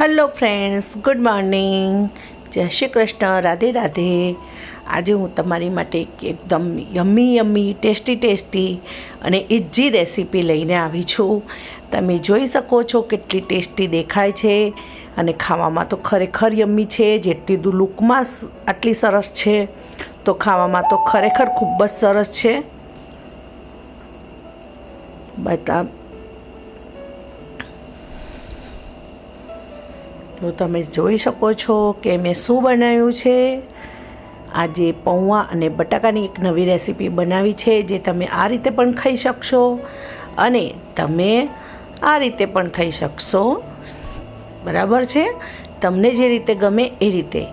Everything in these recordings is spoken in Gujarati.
હેલો ફ્રેન્ડ્સ, ગુડ મોર્નિંગ, જય શ્રી કૃષ્ણ, રાધે રાધે. આજે હું તમારી માટે એકદમ યમ્મી ટેસ્ટી અને ઇઝી રેસીપી લઈને આવી છું. તમે જોઈ શકો છો કેટલી ટેસ્ટી દેખાય છે અને ખાવામાં તો ખરેખર યમ્મી છે. જેટલી લુકમાં આટલી સરસ છે તો ખાવામાં તો ખરેખર ખૂબ જ સરસ છે. તો તમે જોઈ શકો છો કે મેં શું બનાવ્યું છે. આજે પૌવા અને બટાકાની એક નવી રેસીપી બનાવી છે, જે તમે આ રીતે પણ ખાઈ શકશો અને તમે આ રીતે પણ ખાઈ શકશો. બરાબર છે, તમને જે રીતે ગમે એ રીતે.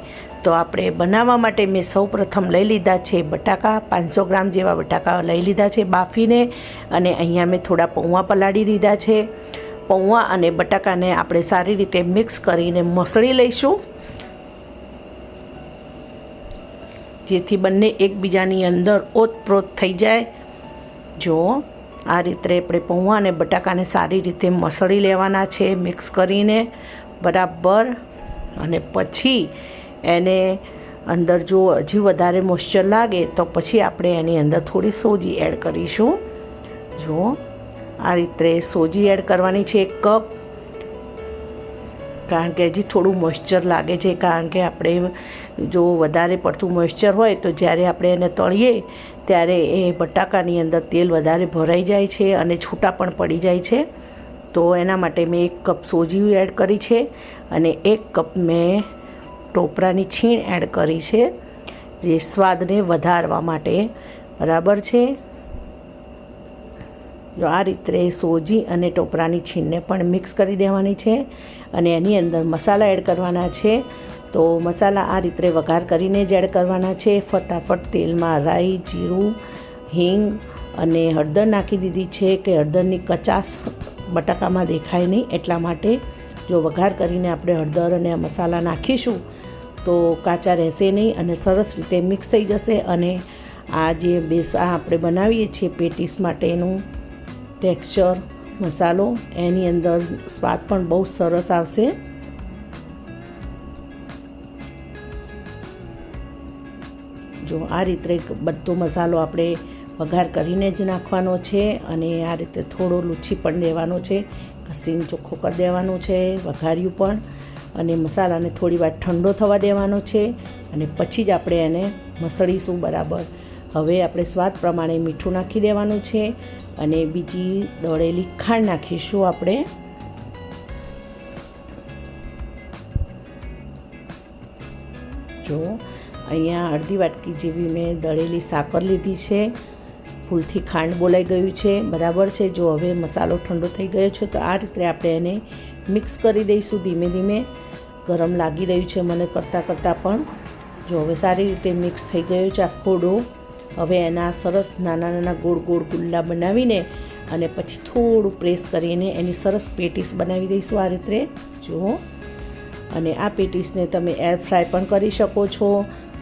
તો આપણે બનાવવા માટે મેં સૌપ્રથમ લઈ લીધા છે બટાકા. 500 ગ્રામ જેવા બટાકા લઈ લીધા છે બાફીને, અને અહીંયા મેં થોડા પૌવા પલાળી દીધા છે. પૌવા અને બટાકાને આપણે સારી રીતે મિક્સ કરીને મસળી લઈશું, જેથી બંને એકબીજાની અંદર ઓતપ્રોત થઈ જાય. જો આ રીતે આપણે પૌવા અને બટાકાને સારી રીતે મસળી લેવાના છે મિક્સ કરીને બરાબર. અને પછી એને અંદર જો હજી વધારે મોઇસ્ચર લાગે તો પછી આપણે એની અંદર થોડી સોજી એડ કરીશું. જો આ રીતે સોજી એડ કરવાની છે 1 કપ, કારણ કે હજી થોડું મોઇસ્ચર લાગે છે. કારણ કે આપણે જો વધારે પડતું મોઇસ્ચર હોય તો જ્યારે આપણે એને તળીએ ત્યારે એ બટાકાની અંદર તેલ વધારે ભરાઈ જાય છે અને છૂટા પણ પડી જાય છે. તો એના માટે મેં 1 કપ સોજી એડ કરી છે અને 1 કપ મેં ટોપરાની છીણ એડ કરી છે, જે સ્વાદને વધારવા માટે. બરાબર છે. જો આ રીતે સોજી અને ટોપરાની છીણને પણ મિક્સ કરી દેવાની છે અને એની અંદર મસાલા એડ કરવાના છે. તો મસાલા આ રીતે વઘાર કરીને જ એડ કરવાના છે. ફટાફટ તેલમાં રાઈ, જીરું, હિંગ અને હળદર નાખી દીધી છે, કે હળદરની કચાશ બટાકામાં દેખાય નહીં એટલા માટે. જો વઘાર કરીને આપણે હળદર અને મસાલા નાખીશું તો કાચા રહેશે નહીં અને સરસ રીતે મિક્સ થઈ જશે. અને આ જે આપણે બનાવીએ છીએ પેટીસ માટેનું ટેક્સચર મસાલો, એની અંદર સ્વાદ પણ બહુ સરસ આવશે. જો આ રીતે બધો મસાલો આપણે વઘાર કરીને જ નાખવાનો છે અને આ રીતે થોડો લૂછી પણ દેવાનો છે, ઘસીને ચોખ્ખો કરી દેવાનો છે વઘાર્યું પણ. અને મસાલાને થોડી વાર ઠંડો થવા દેવાનો છે અને પછી જ આપણે એને મસળીશું બરાબર. હવે આપણે સ્વાદ પ્રમાણે મીઠું નાખી દેવાનું છે અને બીજી દળેલી ખાંડ નાખીશું આપણે. જો અહીંયા અડધી વાટકી જેવી મેં દળેલી સાકર લીધી છે. ભૂલથી ખાંડ બોલાઈ ગયું છે. બરાબર છે. જો હવે મસાલો ઠંડો થઈ ગયો છે તો આ રીતે આપણે એને મિક્સ કરી દઈશું ધીમે ધીમે. ગરમ લાગી રહ્યું છે મને કરતાં પણ. જો હવે સારી રીતે મિક્સ થઈ ગયો છે આખો ડો. હવે એના સરસ નાના ગોળ ગુલ્લા બનાવીને અને પછી થોડું પ્રેસ કરીને એની સરસ પેટીસ બનાવી દઈશું આ રીતે. જો અને આ પેટીસને તમે એર ફ્રાય પણ કરી શકો છો,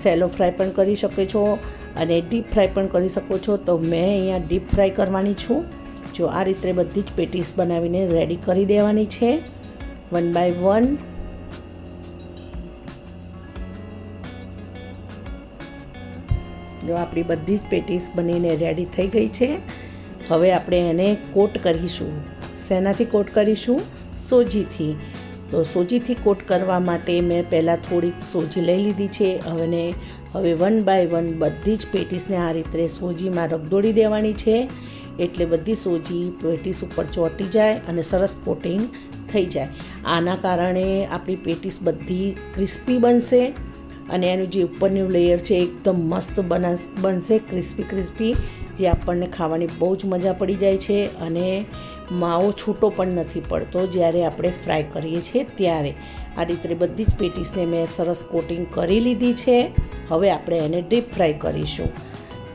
સેલો ફ્રાય પણ કરી શકો છો અને ડીપ ફ્રાય પણ કરી શકો છો. તો મેં અહીંયા ડીપ ફ્રાય કરવાની છું. જો આ રીતે બધી જ પેટીસ બનાવીને રેડી કરી દેવાની છે 1 બાય 1. જો આપણી બધી જ પેટીસ બનીને રેડી થઈ ગઈ છે. હવે આપણે એને કોટ કરીશું. શેનાથી કોટ કરીશું? સોજીથી. તો સોજીથી કોટ કરવા માટે મેં પહેલાં થોડીક સોજી લઈ લીધી છે. હવે 1 બાય 1 બધી જ પેટીસને આ રીતે સોજીમાં રગદોળી દેવાની છે, એટલે બધી સોજી પેટીસ ઉપર ચોંટી જાય અને સરસ કોટિંગ થઈ જાય. આના કારણે આપણી પેટીસ બધી ક્રિસ્પી બનશે અને એનું જે ઉપરનું લેયર છે એકદમ મસ્ત બનશે, ક્રિસ્પી, જે આપણને ખાવાની બહુ જ મજા પડી જાય છે. અને માવો છૂટો પણ નથી પડતો જ્યારે આપણે ફ્રાય કરીએ છીએ ત્યારે. આ રીતે બધી જ પેટીસને મેં સરસ કોટિંગ કરી લીધી છે. હવે આપણે એને ડીપ ફ્રાય કરીશું.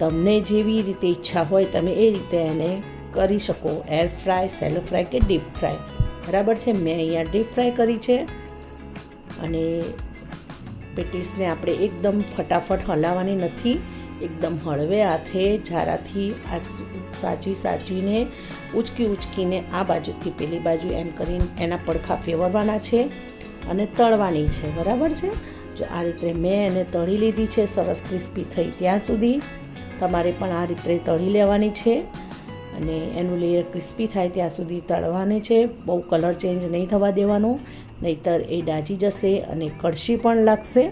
તમને જેવી રીતે ઈચ્છા હોય તમે એ રીતે એને કરી શકો, એર ફ્રાય, સેલો ફ્રાય કે ડીપ ફ્રાય. બરાબર છે. મેં અહીંયા ડીપ ફ્રાય કરી છે. અને પેટીસને આપણે એકદમ ફટાફટ હલાવવાની નથી, એકદમ હળવે હાથે ઝારાથી સાચવીને ઉચકીને આ બાજુથી પેલી બાજુ એમ કરીને એના પડખા ફેરવવાના છે અને તળવાની છે, બરાબર છે. જો આ રીતે મેં એને તળી લીધી છે, સરસ ક્રિસ્પી થઈ ત્યાં સુધી તમારે પણ આ રીતે તળી લેવાની છે અને એનું લેયર ક્રિસ્પી થાય ત્યાં સુધી તળવાની છે. બહુ કલર ચેન્જ નહીં થવા દેવાનો, નહીંતર એ દાજી જશે અને કડશી પણ લાગશે,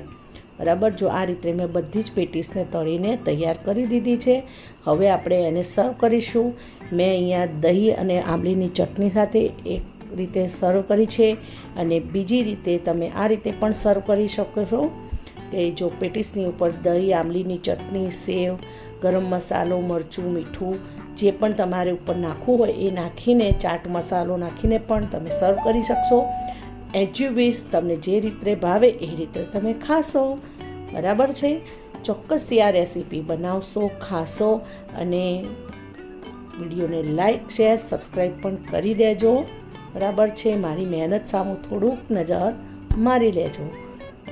બરાબર. જો આ રીતે મેં બધી જ પેટીસને તળીને તૈયાર કરી દીધી છે. હવે આપણે એને સર્વ કરીશું. મેં અહીંયા દહીં અને આંબલીની ચટણી સાથે એક રીતે સર્વ કરી છે અને બીજી રીતે તમે આ રીતે પણ સર્વ કરી શકો છો કે જો પેટીસની ઉપર દહીં, આંબલીની ચટણી, સેવ, ગરમ મસાલો, મરચું, મીઠું જે પણ તમારે ઉપર નાખવું હોય એ નાખીને, ચાટ મસાલો નાખીને પણ તમે સર્વ કરી શકશો. એઝ યુ વિશ, તમને જે રીતે ભાવે એ રીતે તમે ખાશો, બરાબર છે. ચોક્કસથી આ રેસીપી બનાવશો, ખાશો અને વિડીયોને લાઈક, શેર, સબસ્ક્રાઈબ પણ કરી દેજો, બરાબર છે. મારી મહેનત સામું થોડુંક નજર મારી લેજો.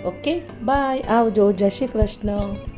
ઓકે, બાય, આવજો, જય શ્રી કૃષ્ણ.